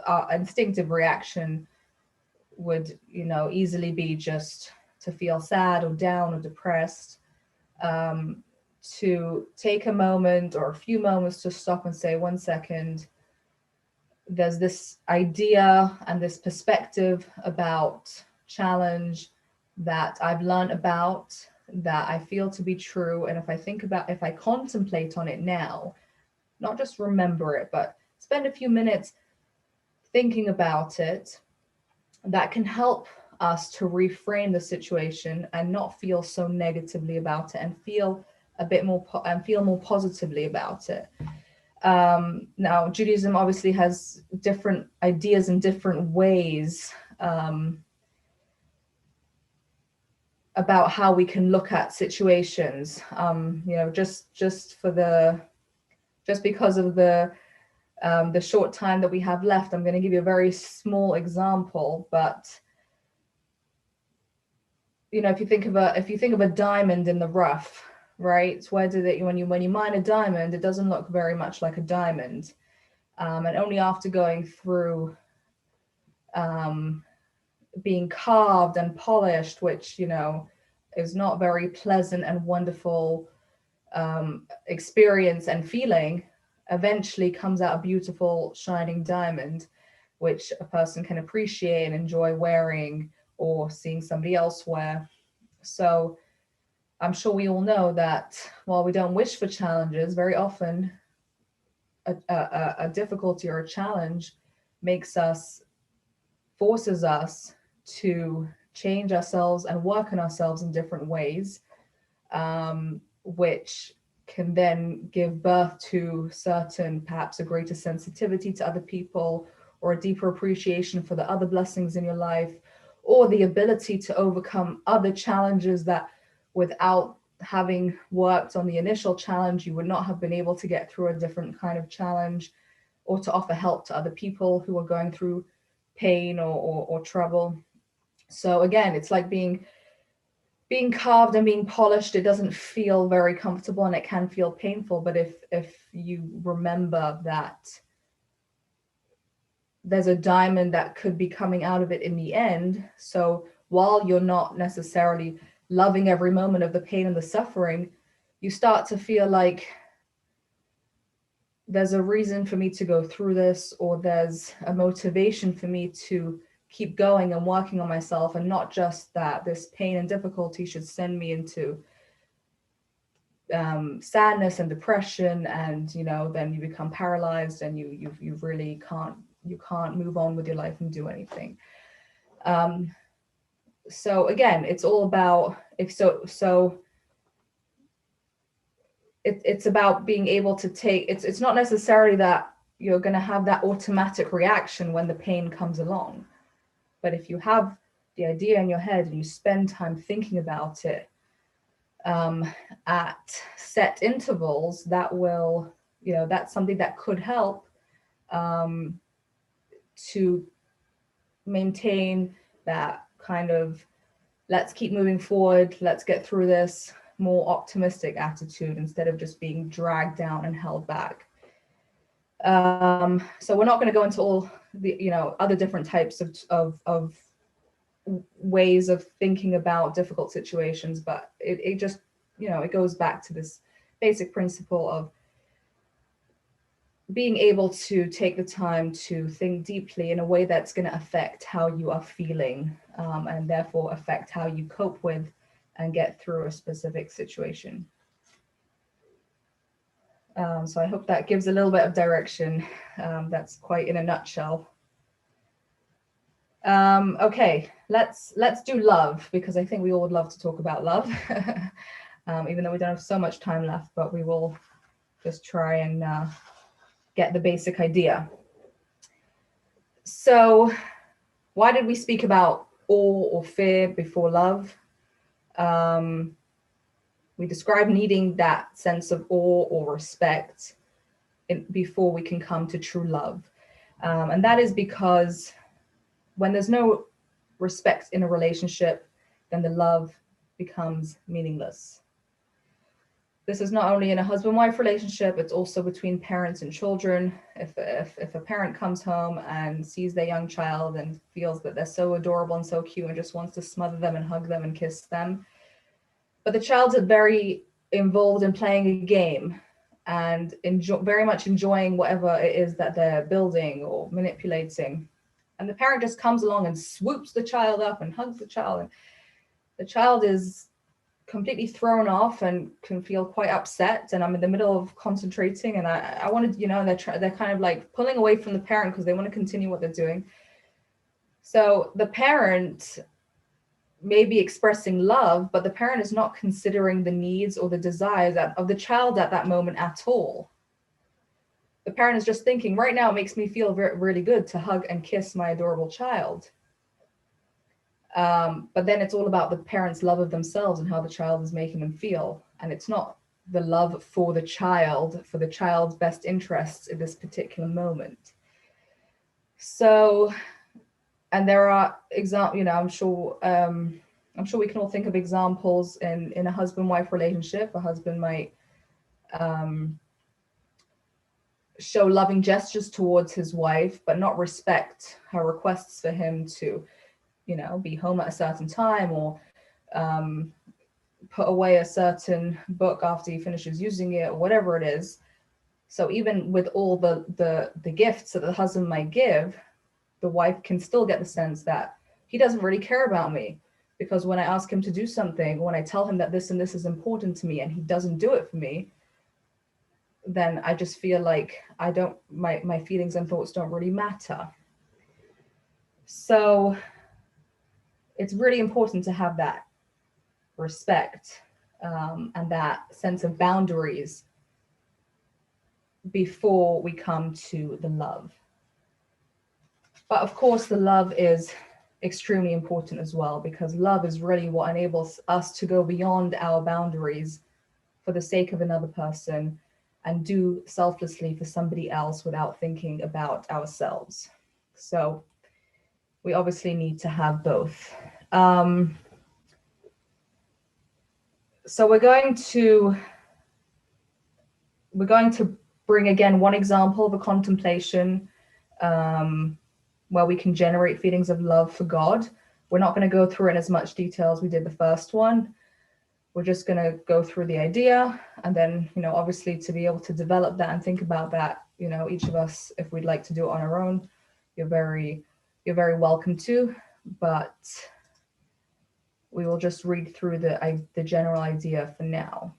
our instinctive reaction would, easily be just to feel sad or down or depressed, to take a moment or a few moments to stop and say, 1 second, there's this idea and this perspective about challenge that I've learned about, that I feel to be true. And if I contemplate on it now, not just remember it, but spend a few minutes thinking about it, that can help us to reframe the situation and not feel so negatively about it, and feel a bit more feel more positively about it. Now, Judaism obviously has different ideas and different ways about how we can look at situations. Just because of the short time that we have left, I'm going to give you a very small example. But if you think of a diamond in the rough, right? When you mine a diamond, it doesn't look very much like a diamond, and only after going through being carved and polished, which is not very pleasant and wonderful experience and feeling, eventually comes out a beautiful shining diamond, which a person can appreciate and enjoy wearing or seeing somebody else wear. So I'm sure we all know that while we don't wish for challenges, very often a difficulty or a challenge forces us to change ourselves and work on ourselves in different ways, which can then give birth to perhaps a greater sensitivity to other people, or a deeper appreciation for the other blessings in your life, or the ability to overcome other challenges that, without having worked on the initial challenge, you would not have been able to get through a different kind of challenge, or to offer help to other people who are going through pain or trouble. So again, it's like being carved and being polished. It doesn't feel very comfortable, and it can feel painful. But if you remember that there's a diamond that could be coming out of it in the end, so while you're not necessarily loving every moment of the pain and the suffering, you start to feel like there's a reason for me to go through this, or there's a motivation for me to keep going and working on myself, and not just that this pain and difficulty should send me into sadness and depression, and then you become paralyzed and you really can't move on with your life and do anything. So again, it's all about it's about being able to take, it's not necessarily that you're going to have that automatic reaction when the pain comes along, but if you have the idea in your head and you spend time thinking about it at set intervals, that will, that's something that could help to maintain that kind of, let's keep moving forward, let's get through this, more optimistic attitude, instead of just being dragged down and held back. So we're not going to go into all the other different types of ways of thinking about difficult situations, but it just it goes back to this basic principle of being able to take the time to think deeply in a way that's going to affect how you are feeling, and therefore affect how you cope with and get through a specific situation. So I hope that gives a little bit of direction. That's quite in a nutshell. Okay, let's do love, because I think we all would love to talk about love, even though we don't have so much time left, but we will just try and get the basic idea. So why did we speak about awe or fear before love? We describe needing that sense of awe or respect before we can come to true love. And that is because when there's no respect in a relationship, then the love becomes meaningless. This is not only in a husband-wife relationship, it's also between parents and children. If a parent comes home and sees their young child and feels that they're so adorable and so cute and just wants to smother them and hug them and kiss them, but the child's very involved in playing a game and very much enjoying whatever it is that they're building or manipulating, and the parent just comes along and swoops the child up and hugs the child, and the child is completely thrown off and can feel quite upset, and I'm in the middle of concentrating and I wanted, they're kind of like pulling away from the parent because they want to continue what they're doing. So the parent may be expressing love, but the parent is not considering the needs or the desires of the child at that moment at all. The parent is just thinking, right now it makes me feel really good to hug and kiss my adorable child. But then it's all about the parent's love of themselves and how the child is making them feel. And it's not the love for the child's best interests in this particular moment. So, and there are examples, I'm sure we can all think of examples in a husband-wife relationship. A husband might show loving gestures towards his wife, but not respect her requests for him to, be home at a certain time, or put away a certain book after he finishes using it, or whatever it is. So even with all the gifts that the husband might give, the wife can still get the sense that he doesn't really care about me, because when I ask him to do something, when I tell him that this and this is important to me and he doesn't do it for me, then I just feel like my feelings and thoughts don't really matter. So it's really important to have that respect and that sense of boundaries before we come to the love. But of course, the love is extremely important as well, because love is really what enables us to go beyond our boundaries for the sake of another person and do selflessly for somebody else without thinking about ourselves. So we obviously need to have both. So we're going to bring again one example of a contemplation where we can generate feelings of love for God We're not going to go through it in as much detail as we did the first one. We're just going to go through the idea, and then, obviously to be able to develop that and think about that, each of us, if we'd like to do it on our own, you're very welcome to, but we will just read through the general idea for now.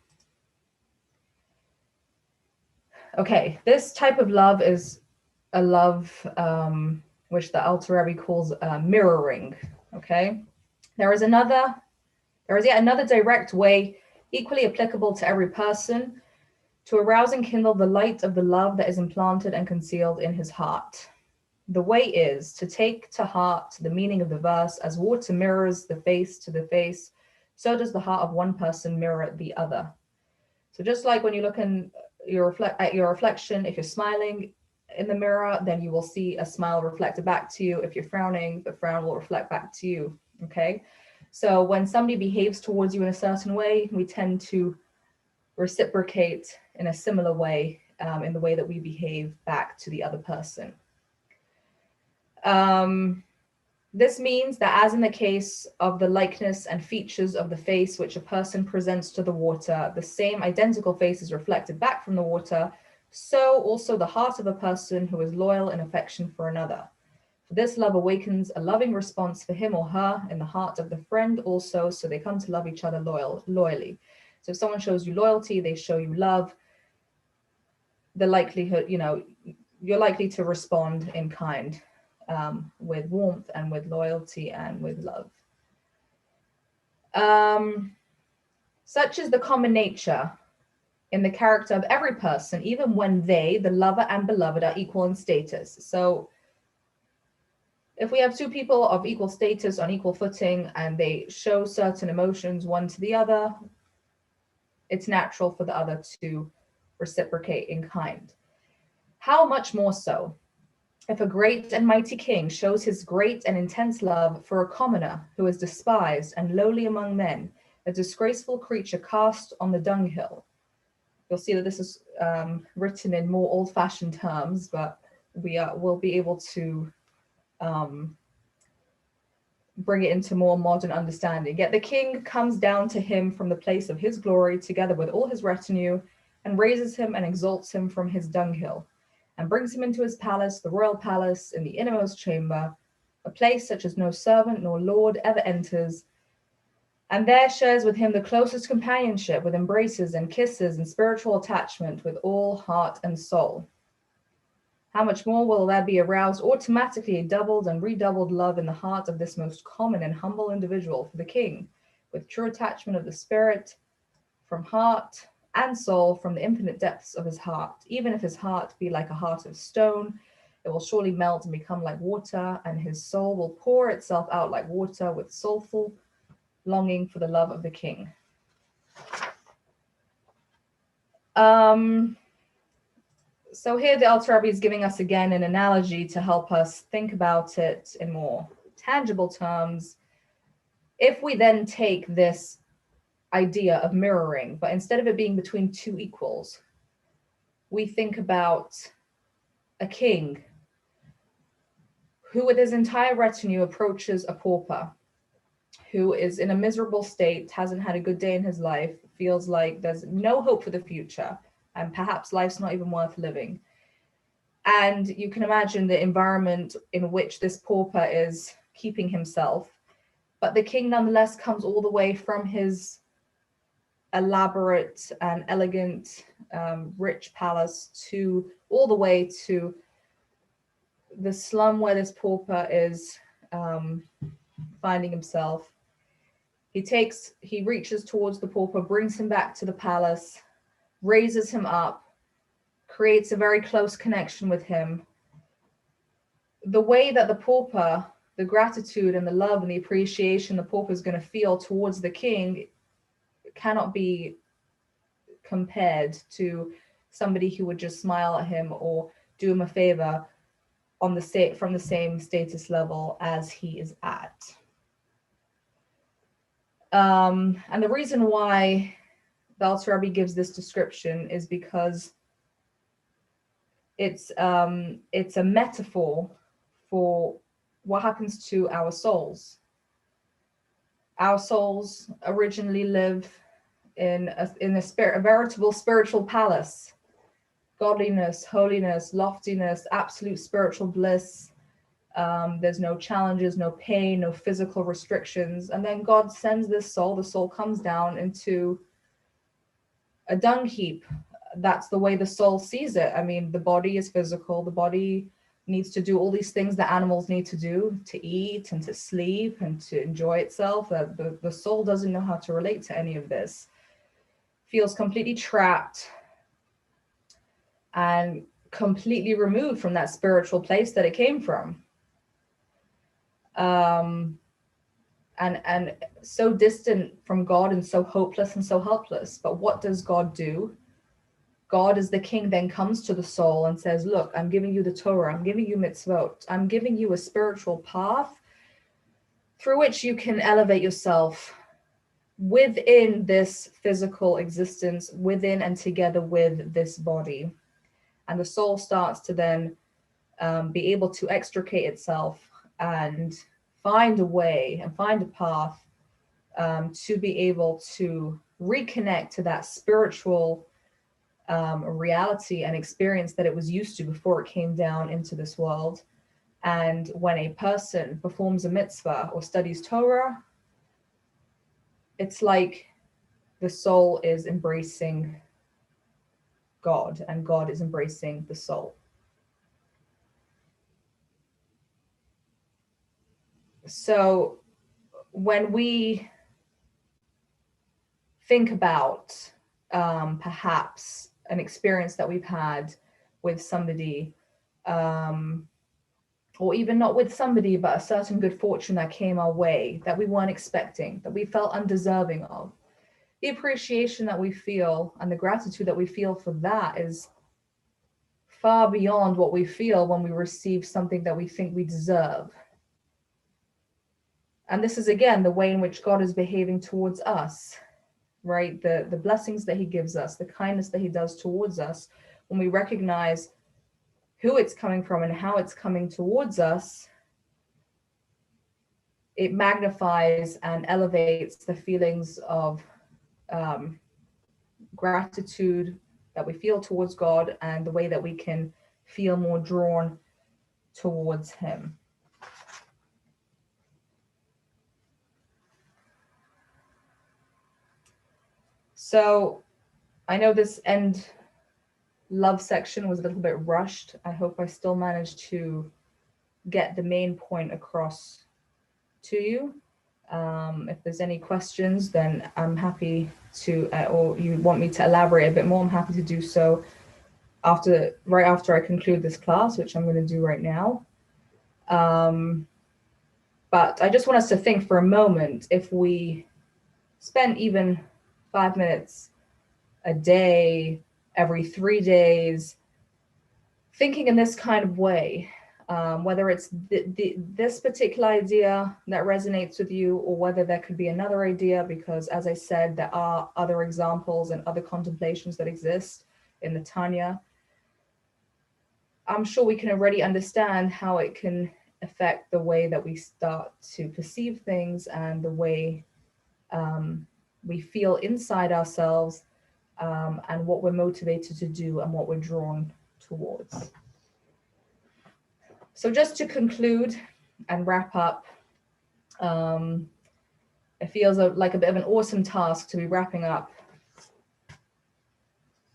Okay, this type of love is a love which the Alter Rebbe calls mirroring. Okay, there is yet another direct way, equally applicable to every person, to arouse and kindle the light of the love that is implanted and concealed in his heart. The way is to take to heart the meaning of the verse, as water mirrors the face to the face, so does the heart of one person mirror the other. So just like when you look at your reflection, if you're smiling in the mirror, then you will see a smile reflected back to you. If you're frowning, the frown will reflect back to you. Okay. So when somebody behaves towards you in a certain way, we tend to reciprocate in a similar way, in the way that we behave back to the other person. This means that, as in the case of the likeness and features of the face which a person presents to the water, the same identical face is reflected back from the water, so also the heart of a person who is loyal in affection for another. For this love awakens a loving response for him or her in the heart of the friend also, so they come to love each other loyally. So if someone shows you loyalty, they show you love, the likelihood, you're likely to respond in kind, with warmth and with loyalty and with love. Such is the common nature in the character of every person, even when they, the lover and beloved, are equal in status. So if we have two people of equal status on equal footing and they show certain emotions one to the other, it's natural for the other to reciprocate in kind. How much more so if a great and mighty king shows his great and intense love for a commoner who is despised and lowly among men, a disgraceful creature cast on the dunghill. You'll see that this is written in more old-fashioned terms, but we'll be able to bring it into more modern understanding. Yet the king comes down to him from the place of his glory, together with all his retinue, and raises him and exalts him from his dunghill, and brings him into his palace, the royal palace, in the innermost chamber, a place such as no servant nor lord ever enters, and there shares with him the closest companionship, with embraces and kisses and spiritual attachment with all heart and soul. How much more will there be aroused automatically a doubled and redoubled love in the heart of this most common and humble individual for the king, with true attachment of the spirit from heart and soul, from the infinite depths of his heart. Even if his heart be like a heart of stone, it will surely melt and become like water, and his soul will pour itself out like water with soulful longing for the love of the king. So here the Alter Rebbe is giving us again an analogy to help us think about it in more tangible terms. If we then take this idea of mirroring, but instead of it being between two equals, we think about a king who with his entire retinue approaches a pauper who is in a miserable state, hasn't had a good day in his life, feels like there's no hope for the future, and perhaps life's not even worth living. And you can imagine the environment in which this pauper is keeping himself. But the king nonetheless comes all the way from his elaborate and elegant, rich palace to all the way to the slum where this pauper is finding himself. He reaches towards the pauper, brings him back to the palace, raises him up, creates a very close connection with him. The way that the pauper, the gratitude and the love and the appreciation the pauper is going to feel towards the king cannot be compared to somebody who would just smile at him or do him a favor from the same status level as he is at. And the reason why the Alter Rebbe gives this description is because it's a metaphor for what happens to our souls Our souls originally live in a veritable spiritual palace. Godliness, holiness, loftiness, absolute spiritual bliss. There's no challenges, no pain, no physical restrictions. And then God sends this soul. The soul comes down into a dung heap. That's the way the soul sees it. I mean, the body is physical. The body needs to do all these things that animals need to do, to eat and to sleep and to enjoy itself. The soul doesn't know how to relate to any of this. Feels completely trapped and completely removed from that spiritual place that it came from. And so distant from God and so hopeless and so helpless. But what does God do? God as the king then comes to the soul and says, look, I'm giving you the Torah, I'm giving you Mitzvot, I'm giving you a spiritual path through which you can elevate yourself within this physical existence, within and together with this body. And the soul starts to then be able to extricate itself and find a way and find a path to be able to reconnect to that spiritual reality and experience that it was used to before it came down into this world. And when a person performs a mitzvah or studies Torah, it's like the soul is embracing God and God is embracing the soul. So when we think about perhaps an experience that we've had with somebody, or even not with somebody, but a certain good fortune that came our way that we weren't expecting, that we felt undeserving of, the appreciation that we feel and the gratitude that we feel for that is far beyond what we feel when we receive something that we think we deserve. And this is, again, the way in which God is behaving towards us, right? The blessings that he gives us, the kindness that he does towards us, when we recognize who it's coming from and how it's coming towards us, it magnifies and elevates the feelings of gratitude that we feel towards God and the way that we can feel more drawn towards him. So I know this end love section was a little bit rushed. I hope I still managed to get the main point across to you. If there's any questions, then I'm happy to, or you want me to elaborate a bit more, I'm happy to do so right after I conclude this class, which I'm going to do right now. But I just want us to think for a moment, if we spend even 5 minutes a day, every 3 days, thinking in this kind of way, whether it's this particular idea that resonates with you, or whether there could be another idea, because as I said, there are other examples and other contemplations that exist in the Tanya. I'm sure we can already understand how it can affect the way that we start to perceive things and the way we feel inside ourselves, and what we're motivated to do and what we're drawn towards. So just to conclude and wrap up, it feels like a bit of an awesome task to be wrapping up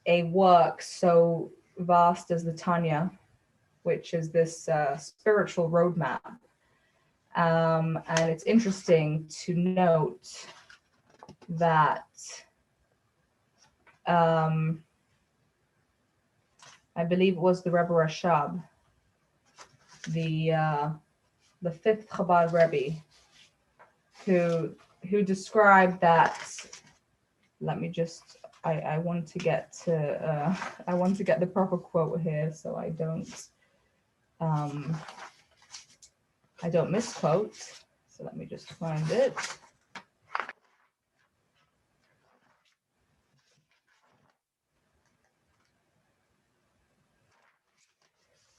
a work so vast as the Tanya, which is this spiritual roadmap. And it's interesting to note that I believe it was the Rebbe Rashab, the fifth Chabad Rebbe, who described that. Let me just, I want to get to I want to get the proper quote here so I don't misquote. So let me just find it.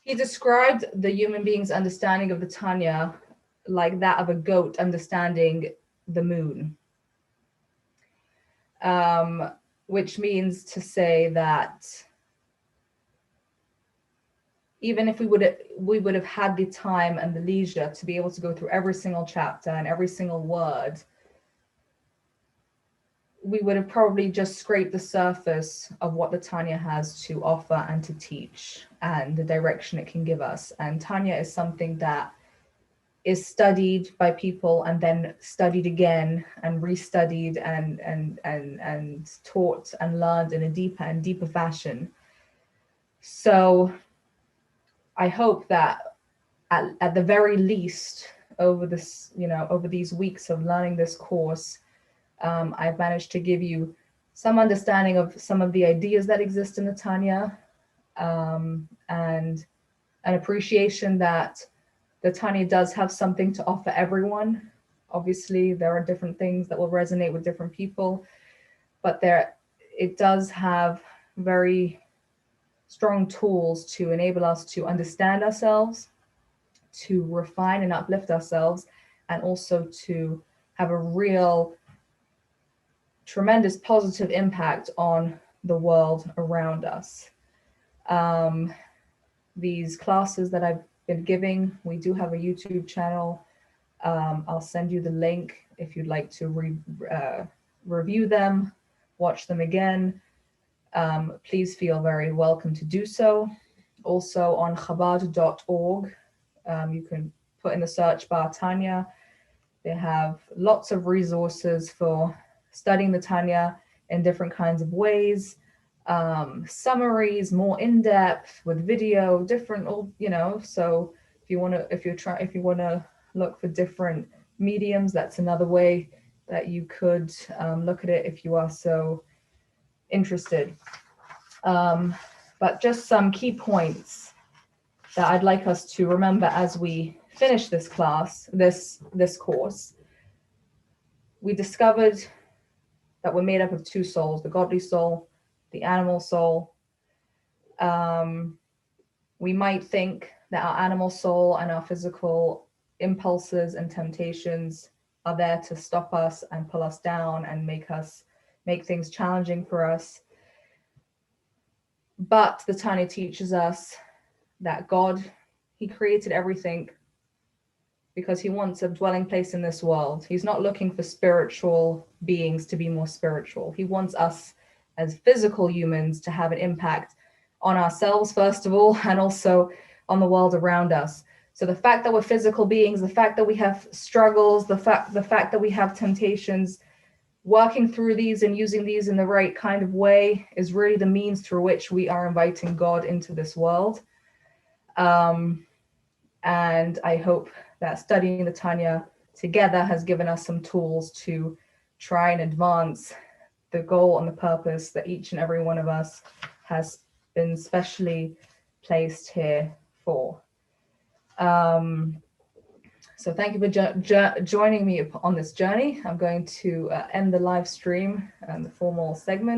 He described the human being's understanding of the Tanya like that of a goat understanding the moon, which means to say that even if we would have had the time and the leisure to be able to go through every single chapter and every single word, we would have probably just scraped the surface of what the Tanya has to offer and to teach and the direction it can give us. And Tanya is something that is studied by people and then studied again and restudied and taught and learned in a deeper and deeper fashion. So I hope that at the very least over this, over these weeks of learning this course, I've managed to give you some understanding of some of the ideas that exist in the Tanya, and an appreciation that the Tanya does have something to offer everyone. Obviously, there are different things that will resonate with different people, but it does have very strong tools to enable us to understand ourselves, to refine and uplift ourselves, and also to have a real tremendous positive impact on the world around us. These classes that I've been giving, we do have a YouTube channel. I'll send you the link if you'd like to review them, watch them again. Please feel very welcome to do so. Also on chabad.org, you can put in the search bar Tanya. They have lots of resources for studying the Tanya in different kinds of ways, summaries, more in-depth with video, different, so if you want to look for different mediums, that's another way that you could look at it if you are so interested. But just some key points that I'd like us to remember as we finish this class, this course. We discovered that we're made up of two souls, the godly soul, the animal soul. We might think that our animal soul and our physical impulses and temptations are there to stop us and pull us down and make things challenging for us. But the Tanya teaches us that God, he created everything because he wants a dwelling place in this world. He's not looking for spiritual beings to be more spiritual. He wants us as physical humans to have an impact on ourselves, first of all, and also on the world around us. So the fact that we're physical beings, the fact that we have struggles, the fact that we have temptations, working through these and using these in the right kind of way is really the means through which we are inviting God into this world. And I hope that studying the Tanya together has given us some tools to try and advance the goal and the purpose that each and every one of us has been specially placed here for. So thank you for joining me on this journey. I'm going to end the live stream and the formal segment.